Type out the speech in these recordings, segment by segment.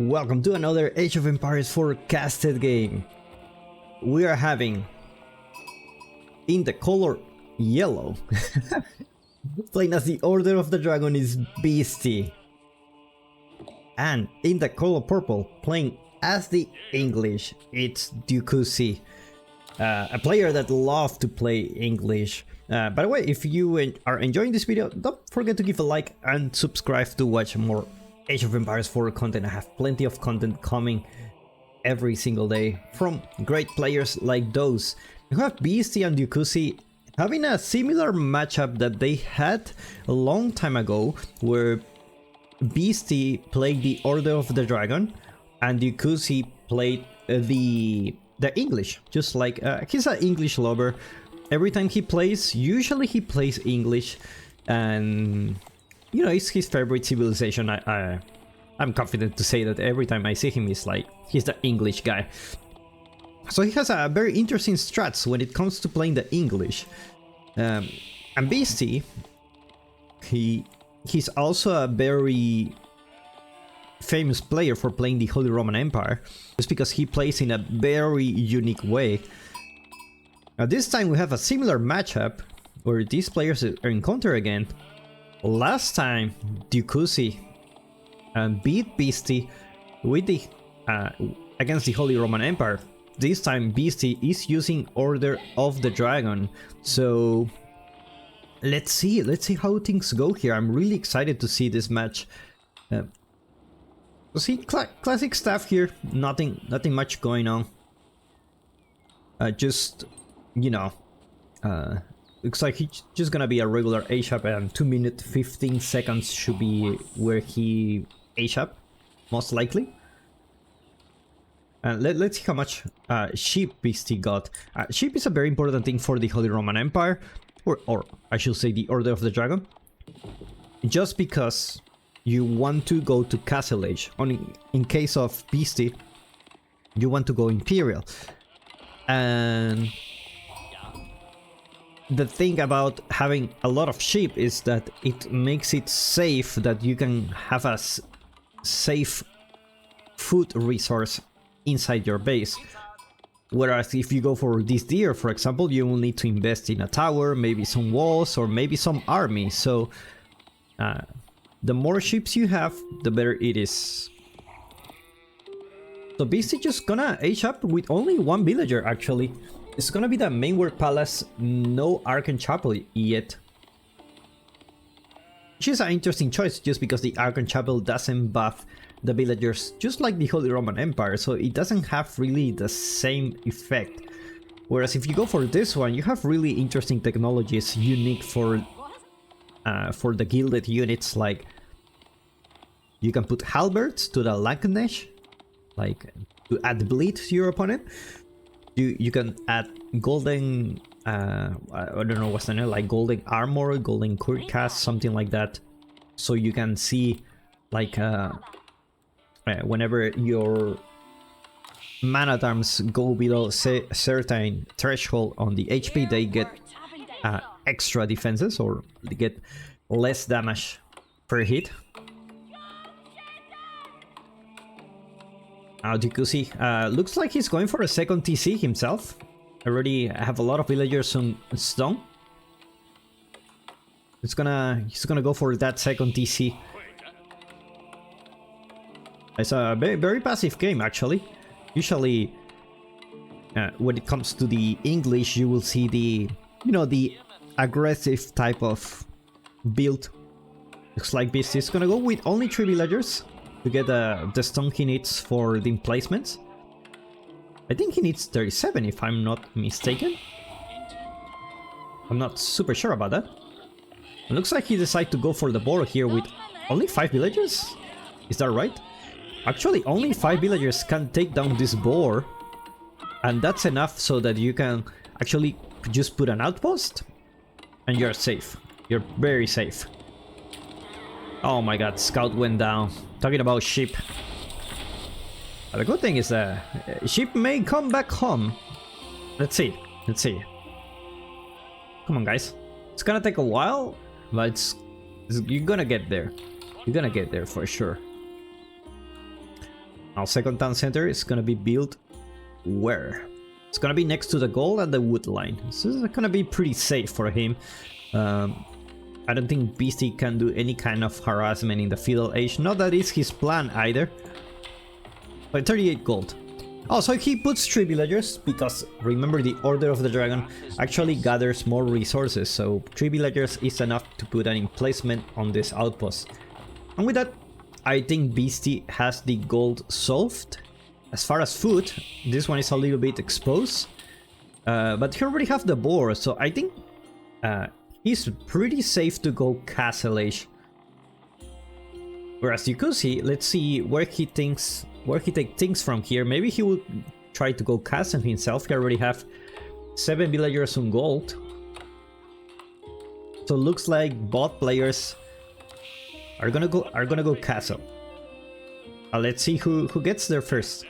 Welcome to another Age of Empires forecasted game. We are having, in the color yellow, playing as the Order of the Dragon is Beastie. And in the color purple, playing as the English, it's Dukusi. A player that loves to play English. By the way, if you are enjoying this video, don't forget to give a like and subscribe to watch more Age of Empires 4 content. I have plenty of content coming every single day from great players like those. You have Beastie and Dukusi having a similar matchup that they had a long time ago, where Beastie played the Order of the Dragon and Dukusi played the English. Just like he's an English lover. Every time he plays, usually he plays English, and you know, it's his favorite civilization. I'm confident to say that every time I see him, it's like he's the English guy. So he has a very interesting strats when it comes to playing the English. And Beastie, he's also a very famous player for playing the Holy Roman Empire, just because he plays in a very unique way. Now this time we have a similar matchup where these players are encountered again. Last time Dukusi beat Beastie with the against the Holy Roman Empire. This time Beastie is using Order of the Dragon. So let's see how things go here. I'm really excited to see this match. See, classic stuff here. Nothing much going on. Just, you know, looks like he's just gonna be a regular A-Shop, and 2 minutes 15 seconds should be where he A-Shop, most likely. And let's see how much sheep Beastie got. Sheep is a very important thing for the Holy Roman Empire, or I should say the Order of the Dragon. Just because you want to go to Castle Age. In case of Beastie, you want to go Imperial. And the thing about having a lot of sheep is that it makes it safe, that you can have a safe food resource inside your base. Whereas if you go for this deer, for example, you will need to invest in a tower, maybe some walls, or maybe some army. So the more ships you have, the better it is. So Beastie just gonna age up with only one villager, actually. It's gonna be the main work palace, no Archon Chapel yet. Which is an interesting choice, just because the Archon Chapel doesn't buff the villagers, just like the Holy Roman Empire, so it doesn't have really the same effect. Whereas if you go for this one, you have really interesting technologies unique for the gilded units. Like, you can put halberds to the Lankanesh, like to add bleed to your opponent. You can add golden, I don't know what's the name, like golden armor, golden cuirass, something like that. So you can see, like, whenever your man-at-arms go below certain threshold on the HP, they get extra defenses, or they get less damage per hit. Dukusi looks like he's going for a second TC himself. Already have a lot of villagers on stone. He's gonna go for that second TC. It's a very passive game, actually. Usually, when it comes to the English, you will see the aggressive type of build. Looks like Beastie is gonna go with only 3 villagers to get the stone he needs for the emplacements. I think he needs 37, if I'm not mistaken. I'm not super sure about that. It looks like he decided to go for the board here with only 5 villagers. Is that right? Actually, only 5 villagers can take down this boar, and that's enough so that you can actually just put an outpost, and you're safe. You're very safe. Oh my god, scout went down. Talking about sheep. The good thing is that sheep may come back home. Let's see. Come on, guys. It's gonna take a while, but you're gonna get there. You're gonna get there for sure. Our second town center is gonna be built where? It's gonna be next to the gold and the wood line. So it's gonna be pretty safe for him. I don't think Beastie can do any kind of harassment in the feudal age. Not that is his plan either. But 38 gold. Oh, so he puts 3 villagers because remember the Order of the Dragon actually gathers more resources. So 3 villagers is enough to put an emplacement on this outpost. And with that, I think Beastie has the gold solved. As far as food, this one is a little bit exposed. But he already have the boar, so I think he's pretty safe to go Castle Age. Whereas Yukusi, let's see where he takes things from here. Maybe he will try to go Castle himself. He already have 7 villagers on gold. So looks like both players are gonna go Castle. Let's see who gets there first.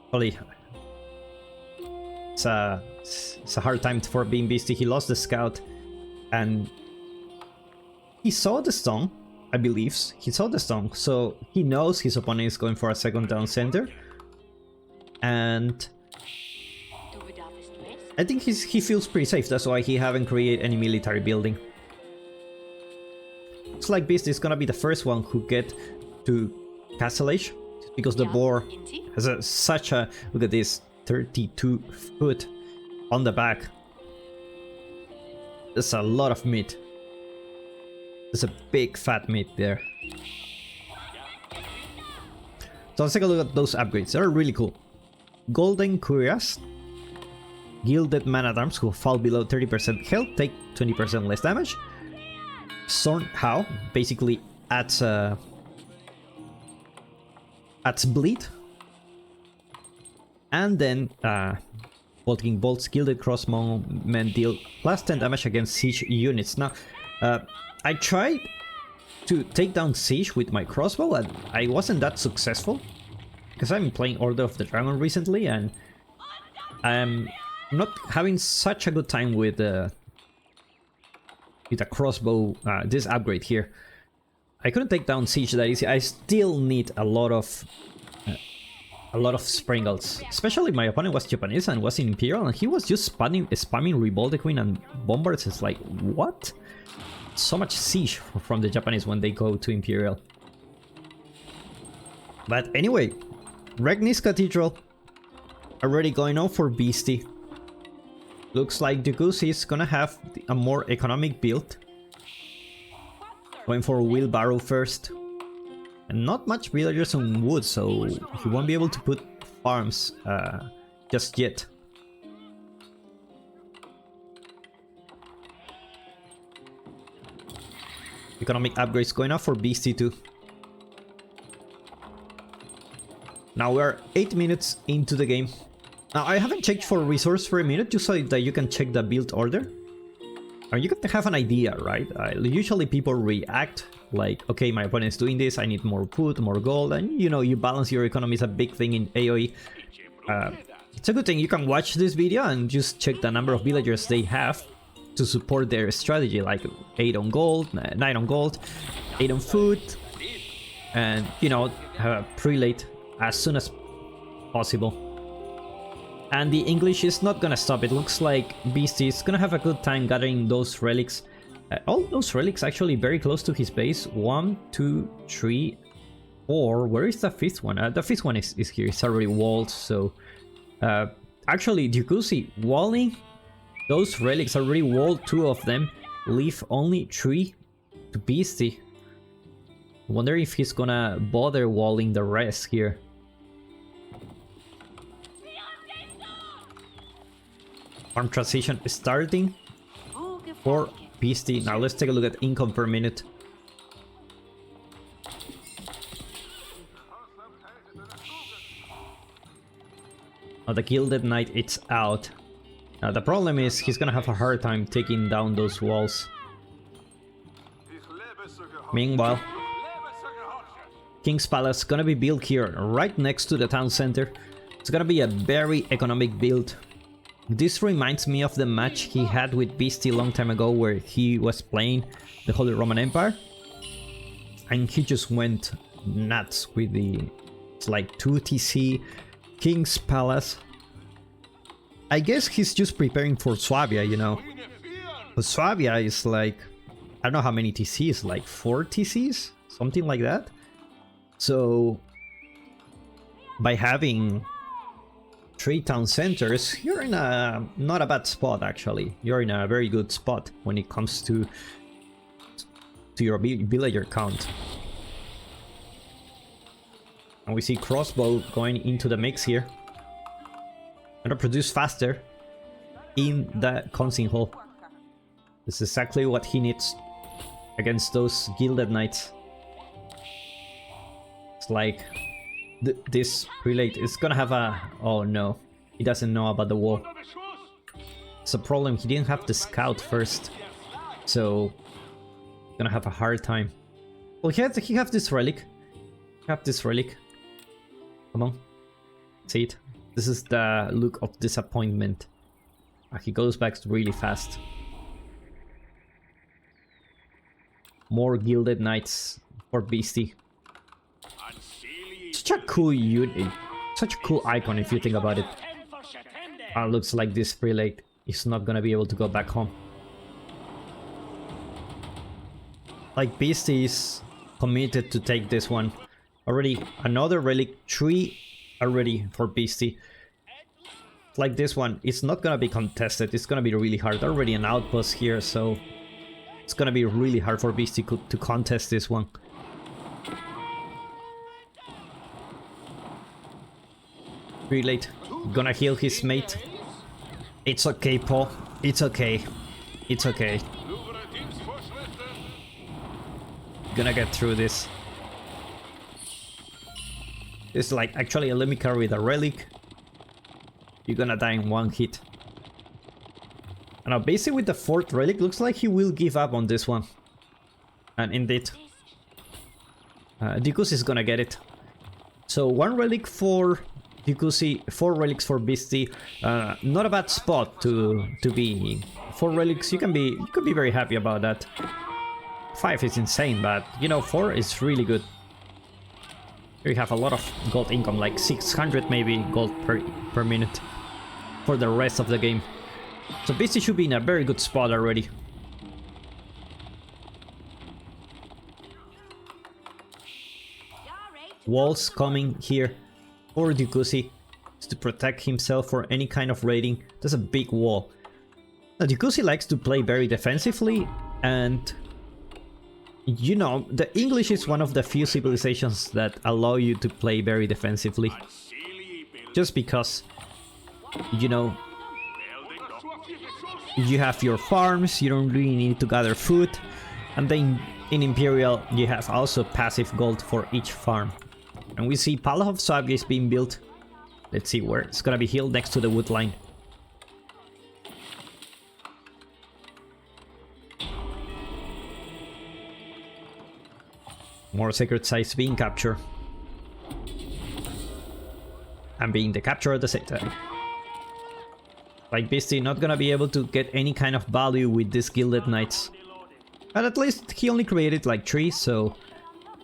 Probably it's a hard time for being Beastie. He lost the scout and he saw the stone, I believe. He saw the stone, so he knows his opponent is going for a second town center. And I think he feels pretty safe. That's why he haven't created any military building. Looks like Beastie is gonna be the first one who get to Castle Age, because the boar has such a, look at this, 32 foot on the back. That's a lot of meat. There's a big fat meat there. So let's take a look at those upgrades. They're really cool. Golden Cuirass, Gilded Man-at-Arms who fall below 30% health take 20% less damage. Zorn How basically adds bleed. And then Bolting Bolts, Gilded Crossbowmen deal plus 10 damage against siege units. Now, I tried to take down siege with my crossbow and I wasn't that successful because I'm playing Order of the Dragon recently and I'm not having such a good time with a crossbow, this upgrade here. I couldn't take down siege that easy. I still need a lot of sprinkles. Especially my opponent was Japanese and was in Imperial and he was just spamming Revolt the Queen and Bombards. It's like, what? So much siege from the Japanese when they go to Imperial. But anyway, Regnis Cathedral already going on for Beastie. Looks like Yukusi is gonna have a more economic build. Going for wheelbarrow first. And not much villagers on wood, so he won't be able to put farms just yet. Economic upgrades going up for Beastie too. Now we're 8 minutes into the game. Now I haven't checked for resource for a minute just so that you can check the build order. You can have an idea, right? Usually people react like, okay, my opponent is doing this, I need more food, more gold, and you know, you balance your economy is a big thing in AoE. It's a good thing you can watch this video and just check the number of villagers they have to support their strategy, like 8 on gold, 9 on gold, 8 on food, and you know, have a prelate as soon as possible. And the English is not gonna stop. It looks like Beastie is gonna have a good time gathering those relics. All those relics actually very close to his base. 1, 2, 3, 4. Where is the 5th one? The 5th one is here. It's already walled. So actually, Yukusi walling those relics, already walled 2 of them. Leave only 3 to Beastie. Wonder if he's gonna bother walling the rest here. Farm transition starting for Beastie. Now let's take a look at income per minute. Now the Gilded Knight, it's out. Now the problem is he's gonna have a hard time taking down those walls. Meanwhile, King's Palace gonna be built here right next to the town center. It's gonna be a very economic build. This reminds me of the match he had with Beastie a long time ago where he was playing the Holy Roman Empire and he just went nuts with the... It's like 2 TC, King's Palace. I guess he's just preparing for Swabia, you know. But Swabia is like... I don't know how many TCs, like 4 TCs? Something like that. So... by having 3 town centers, you're in a not a bad spot actually. You're in a very good spot when it comes to your villager count. And we see crossbow going into the mix here. Gonna produce faster in the consing hall. This is exactly what he needs against those gilded knights. It's like this prelate is gonna have a... Oh no, he doesn't know about the wall. It's a problem, he didn't have the scout first. So, gonna have a hard time. Well, he has this relic. Come on. See it? This is the look of disappointment. He goes back really fast. More gilded knights for Beastie. Such a cool unit, such a cool icon if you think about it. Looks like this prelate is not gonna be able to go back home. Like Beastie is committed to take this one. Already another relic, 3 already for Beastie. Like this one, it's not gonna be contested, it's gonna be really hard. Already an outpost here, so it's gonna be really hard for Beastie to contest this one. Prelate gonna heal his mate. It's okay, Paul. It's okay. It's okay. Gonna get through this. It's like, actually, let me carry the relic. You're gonna die in 1 hit. And now, basically with the 4th relic, looks like he will give up on this one. And indeed, Dikusi is gonna get it. So 1 relic for Dikusi, 4 relics for Beastie. Not a bad spot to be. 4 relics, you could be very happy about that. 5 is insane, but you know, 4 is really good. Here you have a lot of gold income, like 600 maybe gold per minute for the rest of the game. So Beastie should be in a very good spot already. Walls coming here for Dikusi to protect himself for any kind of raiding. That's a big wall. Now Dikusi likes to play very defensively, and you know, the English is one of the few civilizations that allow you to play very defensively. Just because, you know, you have your farms, you don't really need to gather food, and then in Imperial you have also passive gold for each farm. And we see Palace of Swabia is being built. Let's see where it's gonna be healed, next to the wood line. More sacred sites being captured. And being the capture at the same time. Like Beastie not gonna be able to get any kind of value with these gilded knights. But at least he only created like 3, so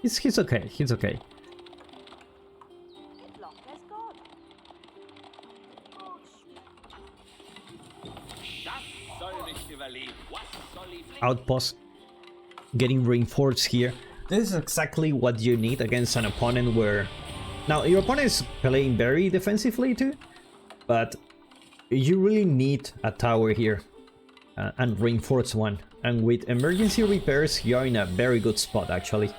he's okay, he's okay. Outpost getting reinforced here. This is exactly what you need against an opponent where... Now, your opponent is playing very defensively too, but you really need a tower here and reinforce one. And with emergency repairs, you're in a very good spot actually.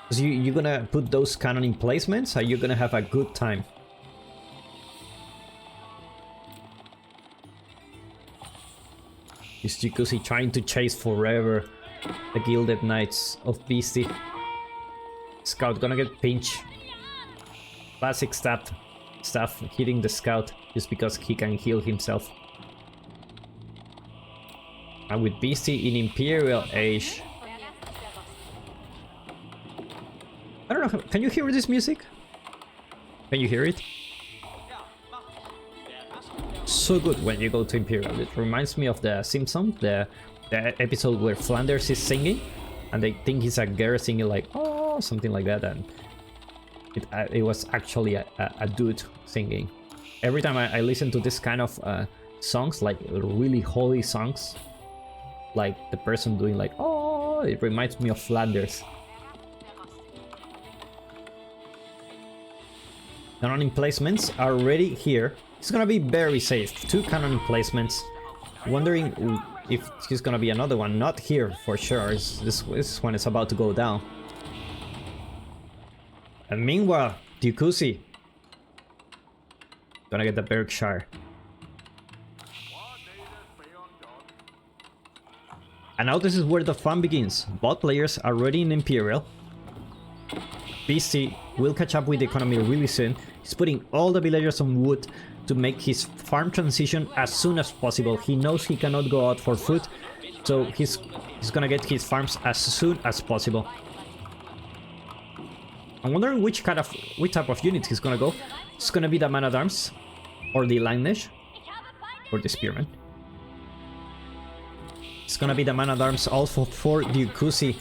Because you're gonna put those cannon in placements and you're gonna have a good time. Is Dikusi trying to chase forever the Gilded Knights of Beastie? Scout gonna get pinched. Classic staff hitting the scout just because he can heal himself. And with Beastie in Imperial Age, I don't know, can you hear this music? Can you hear it? So good when you go to Imperial. It reminds me of the Simpsons, the episode where Flanders is singing and they think he's a girl singing like, oh, something like that, and it was actually a dude singing. Every time I listen to this kind of songs, like really holy songs, like the person doing like, oh, it reminds me of Flanders. Cannon emplacements are ready here. It's gonna be very safe. 2 cannon emplacements. Wondering if there's gonna be another one. Not here for sure. This one is about to go down. And meanwhile, Dukusi gonna get the Berkshire. And now this is where the fun begins. Bot players are ready in Imperial. BC will catch up with the economy really soon. He's putting all the villagers on wood to make his farm transition as soon as possible. He knows he cannot go out for food, so he's gonna get his farms as soon as possible. I'm wondering which type of unit he's gonna go. It's gonna be the man-at-arms, or the lineage, or the spearman. It's gonna be the man-at-arms also for Dukusi.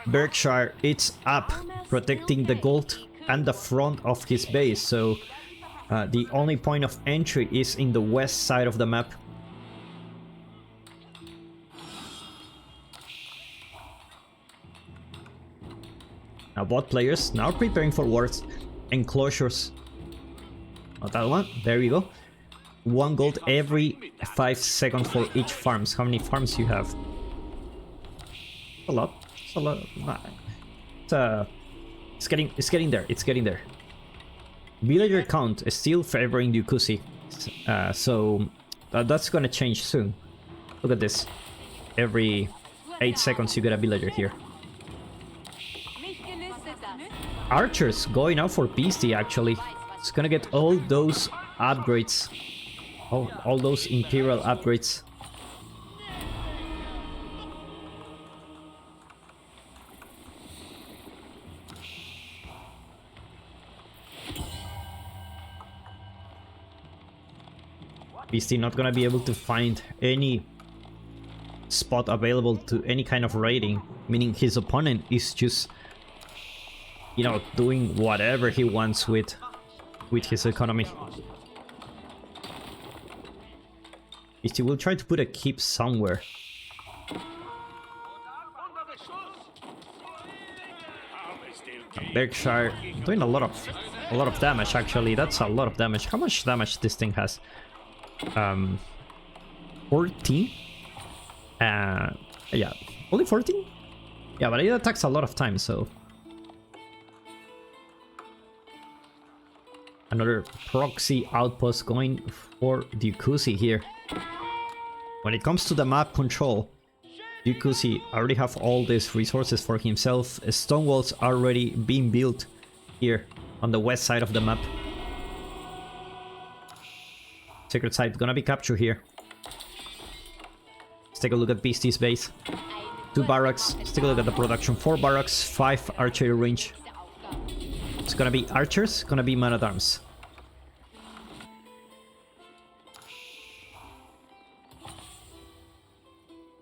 Berkshire, it's up, protecting the gold and the front of his base, so the only point of entry is in the west side of the map. Now bot players now preparing for wars, enclosures. Not that one, there you go. 1 gold every 5 seconds for each farms. How many farms you have? A lot. It's a lot. It's getting there. It's getting there. Villager count is still favoring Dukusi, so that's gonna change soon. Look at this. Every 8 seconds you get a villager here. Archers going out for Beastie actually. It's gonna get all those upgrades. All those Imperial upgrades. Beastie not gonna be able to find any spot available to any kind of raiding, meaning his opponent is just, you know, doing whatever he wants with his economy. Beastie will try to put a keep somewhere. Berkshire doing a lot of damage actually. That's a lot of damage. How much damage this thing has? 14? Yeah, only 14? Yeah, but it attacks a lot of times, so... Another proxy outpost going for Dukusi here. When it comes to the map control, Dukusi already have all these resources for himself. Stone walls are already being built here on the west side of the map. Sacred site gonna be captured here. Let's take a look at Beastie's base. 2 barracks. Let's take a look at the production. 4 barracks, 5 archery range. It's gonna be archers, gonna be man-at-arms.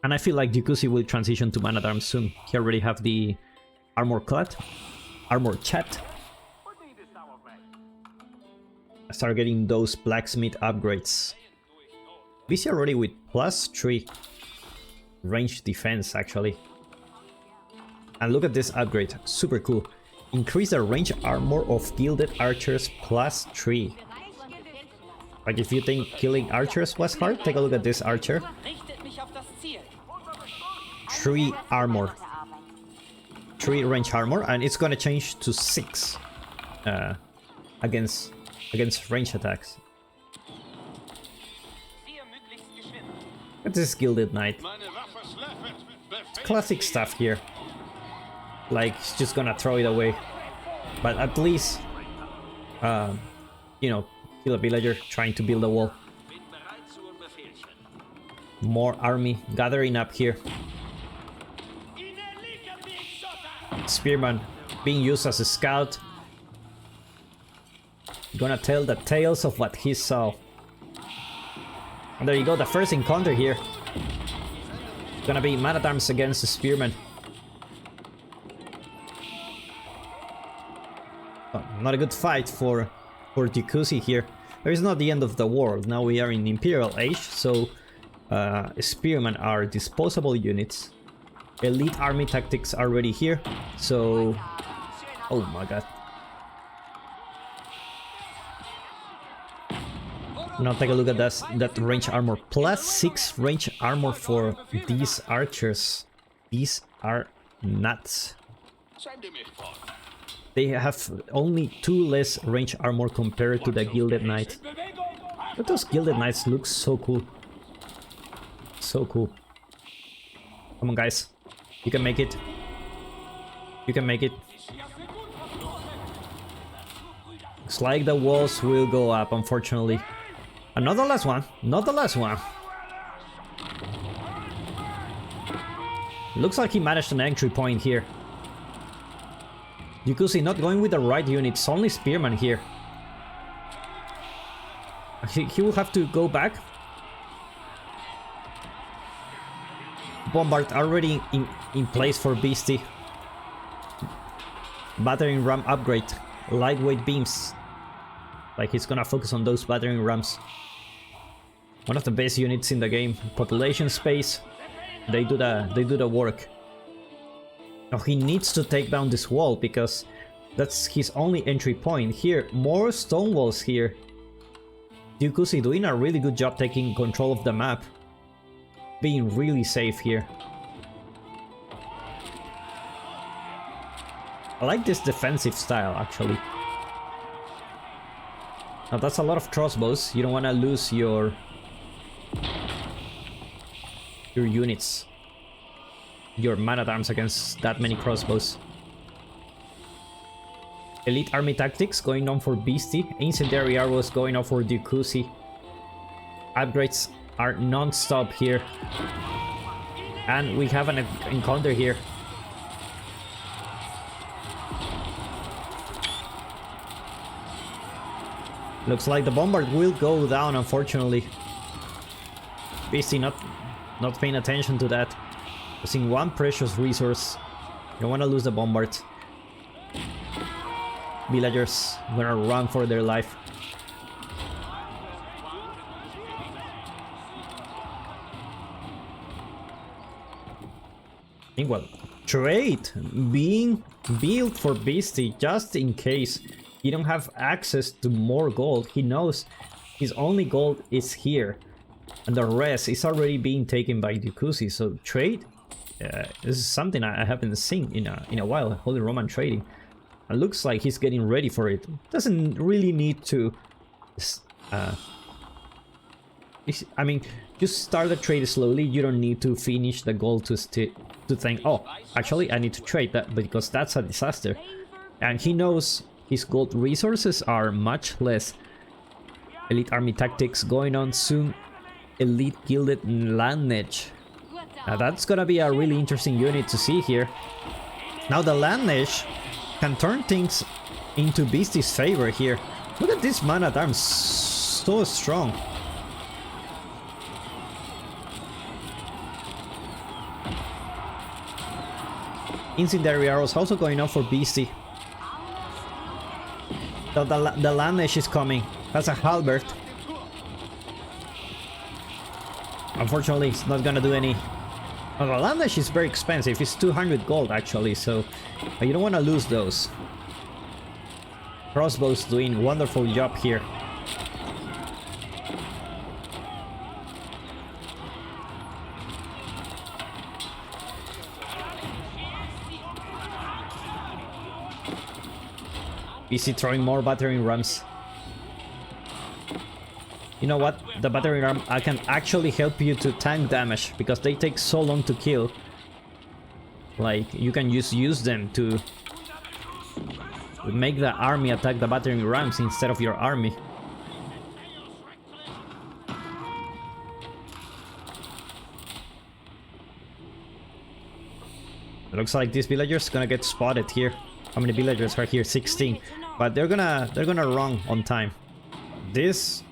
And I feel like Dukusi will transition to man-at-arms soon. He already have the armor clad, armor chat. Start getting those blacksmith upgrades. BC already with +3 range defense actually. And look at this upgrade, super cool. Increase the range armor of gilded archers +3. Like if you think killing archers was hard, take a look at this archer. 3 armor. 3 range armor, and it's gonna change to 6 against range attacks. Look at this gilded knight. Classic stuff here. Like, he's just gonna throw it away. But at least, you know, kill a villager trying to build a wall. More army gathering up here. Spearman being used as a scout. Gonna tell the tales of what he saw. And there you go, the first encounter here. Gonna be man-at-arms against the spearman. Not a good fight for Jikuzi here. But it's not the end of the world. Now we are in Imperial Age, so Spearmen are disposable units. Elite army tactics are already here, so... Oh my god. Now take a look at that range armor. +6 range armor for these archers. These are nuts. They have only 2 less range armor compared to the Gilded Knight. But those Gilded Knights look so cool. So cool. Come on guys. You can make it. You can make it. Looks like the walls will go up, unfortunately. Not the last one. Not the last one. Looks like he managed an entry point here. Jikuzi not going with the right units, only Spearman here. He will have to go back. Bombard already in place for Beastie. Battering ram upgrade. Lightweight beams. Like he's gonna focus on those battering rams. One of the best units in the game. Population space. They do the work. Now he needs to take down this wall because that's his only entry point. Here, more stone walls here. Jikuzi doing a really good job taking control of the map. Being really safe here. I like this defensive style actually. Now that's a lot of crossbows. You don't want to lose your units. Your man-at-arms against that many crossbows. Elite army tactics going on for Beastie. Incendiary arrows going on for Jikuzi. Upgrades are non-stop here. And we have an encounter here. Looks like the bombard will go down, unfortunately. Beastie not paying attention to that. Losing one precious resource. You don't want to lose the bombard. Villagers gonna run for their life. Well, trade being built for Beastie just in case you don't have access to more gold. He knows his only gold is here, and the rest is already being taken by Jikuzi. So trade, this is something I haven't seen in a while. Holy Roman trading. It looks like he's getting ready for it. Doesn't really need to. I mean, just start the trade slowly. You don't need to finish the goal to think, oh, actually I need to trade that because that's a disaster. And he knows his gold resources are much less. Elite army tactics going on soon. Elite gilded landage. Now that's gonna be a really interesting unit to see here. Now the landage can turn things into Beastie's favor here. Look at this man-at-arms, so strong. Incendiary arrows also going on for Beastie. The landage is coming. That's a halberd. Unfortunately, it's not gonna do any. Well, the landage is very expensive. It's 200 gold actually, so you don't want to lose those. Crossbows doing wonderful job here. Easy throwing more battering rams. You know what? The battering ram I can actually help you to tank damage because they take so long to kill. Like you can just use them to make the army attack the battering rams instead of your army. It looks like these villagers gonna get spotted here. How many villagers are here? 16. But they're gonna run on time. This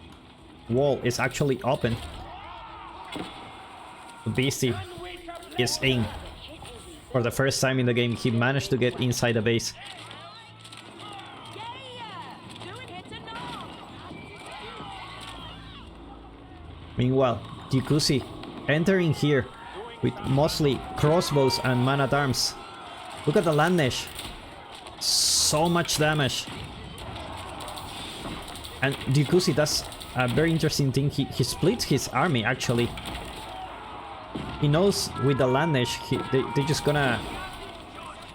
wall is actually open. Beastie is in. For the first time in the game, he managed to get inside the base. Meanwhile, Jikusi entering here with mostly crossbows and man-at-arms. Look at the Landnesh. So much damage. And Jikusi does a very interesting thing. He splits his army, actually. He knows with the Landnesh, they're just gonna...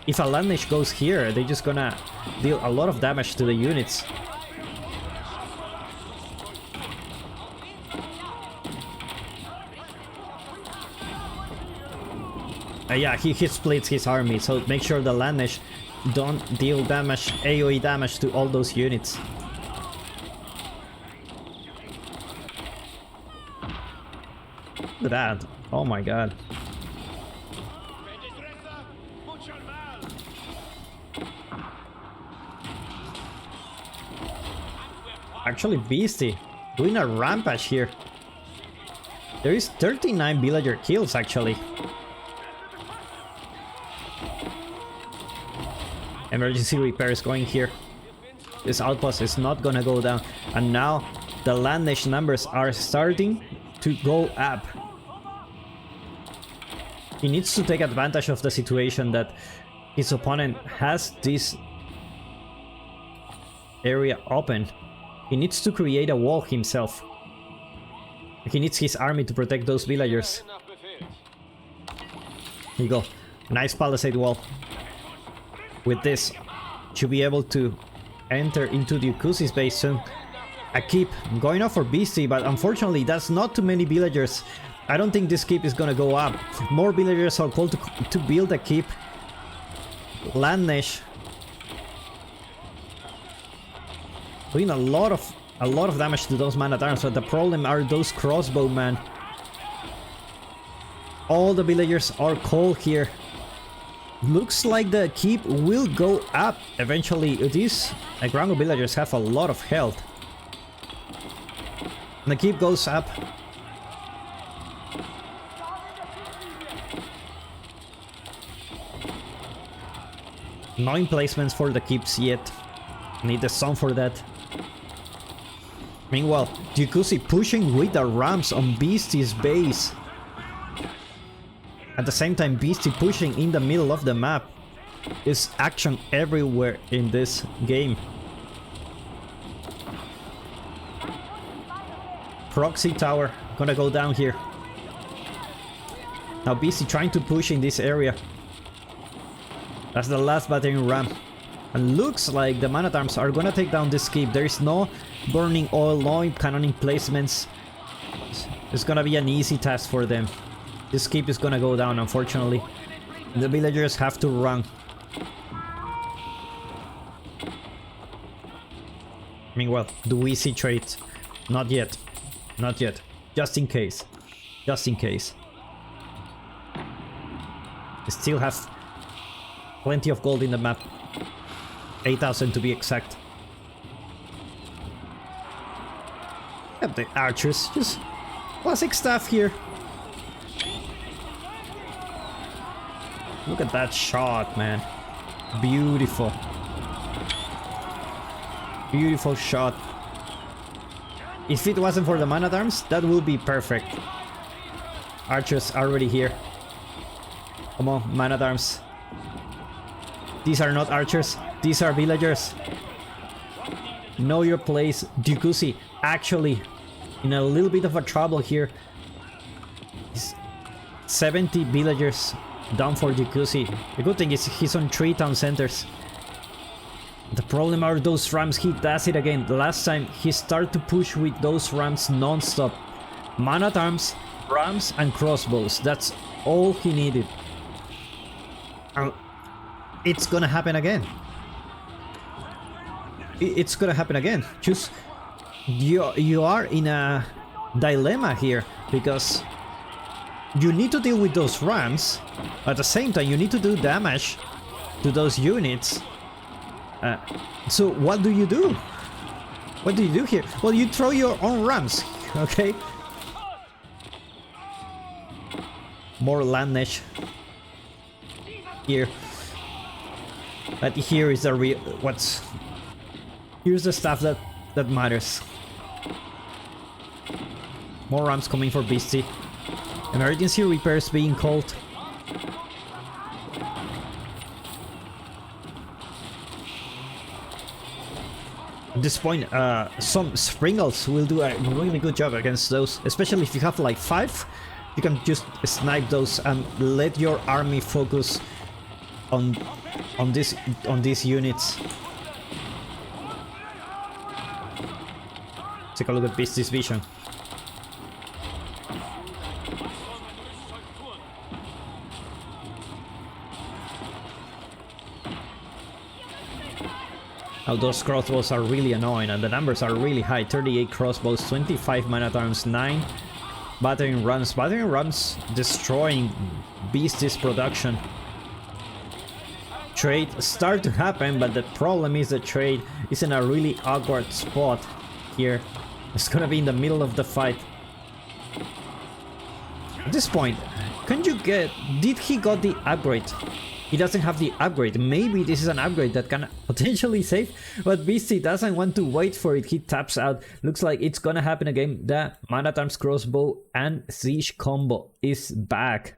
If a Landnesh goes here, they're just gonna deal a lot of damage to the units. Yeah, he splits his army, so make sure the Landnesh don't deal damage, AoE damage to all those units. Look at that. Oh my god. Actually, Beastie doing a rampage here. There is 39 villager kills, actually. Emergency repair is going here. This outpost is not gonna go down. And now the Landnesh numbers are starting to go up. He needs to take advantage of the situation that his opponent has this area open. He needs to create a wall himself. He needs his army to protect those villagers. Here you go. Nice palisade wall. With this, should be able to enter into the Ukusi's base soon. A keep going off for Beastie, but unfortunately that's not too many villagers. I don't think this keep is gonna go up. More villagers are called to build a keep. Landnesh doing a lot of damage to those man-at-arms, but the problem are those crossbowmen. All the villagers are called here. Looks like the keep will go up eventually. These Grango villagers have a lot of health. And the keep goes up. No emplacements for the keeps yet. Need the sun for that. Meanwhile, Jikusi pushing with the rams on Beastie's base. At the same time, Beastie pushing in the middle of the map. Is action everywhere in this game. Proxy tower gonna go down here. Now Beastie trying to push in this area. That's the last battering ram. And looks like the man-at-arms are gonna take down this keep. There is no burning oil, no cannon emplacements. It's gonna be an easy task for them. This keep is gonna go down, unfortunately. The villagers have to run. Meanwhile, do we see trades? Not yet. Not yet. Just in case. Just in case. We still have plenty of gold in the map. 8,000 to be exact. Have the archers. Just classic stuff here. Look at that shot, man. Beautiful. Beautiful shot. If it wasn't for the man-at-arms, that would be perfect. Archers already here. Come on, man-at-arms. These are not archers. These are villagers. Know your place. Jikusi actually in a little bit of a trouble here. 70 villagers down for Jikusi. The good thing is he's on 3 town centers. The problem are those rams. He does it again. The last time he started to push with those rams non-stop. Man-at-arms, rams and crossbows. That's all he needed. And it's gonna happen again. It's gonna happen again. Just you are in a dilemma here because you need to deal with those rams. At the same time, you need to do damage to those units. So what do you do? What do you do here? Well, you throw your own rams, okay? More Landnesh here. But here is the real here's the stuff that matters. More ramps coming for Beastie. Emergency repairs being called. At this point, some Springles will do a really good job against those, especially if you have like 5. You can just snipe those and let your army focus on these units. Take a look at Beastie's vision. Now those crossbows are really annoying and the numbers are really high. 38 crossbows, 25 man-at-arms, 9 battering rams. Battering rams destroying Beastie's production. Trade start to happen, but the problem is the trade is in a really awkward spot here. It's gonna be in the middle of the fight. At this point, can you get... Did he got the upgrade? He doesn't have the upgrade. Maybe this is an upgrade that can potentially save, but Beastie doesn't want to wait for it. He taps out. Looks like it's gonna happen again. The man-at-arms crossbow and siege combo is back.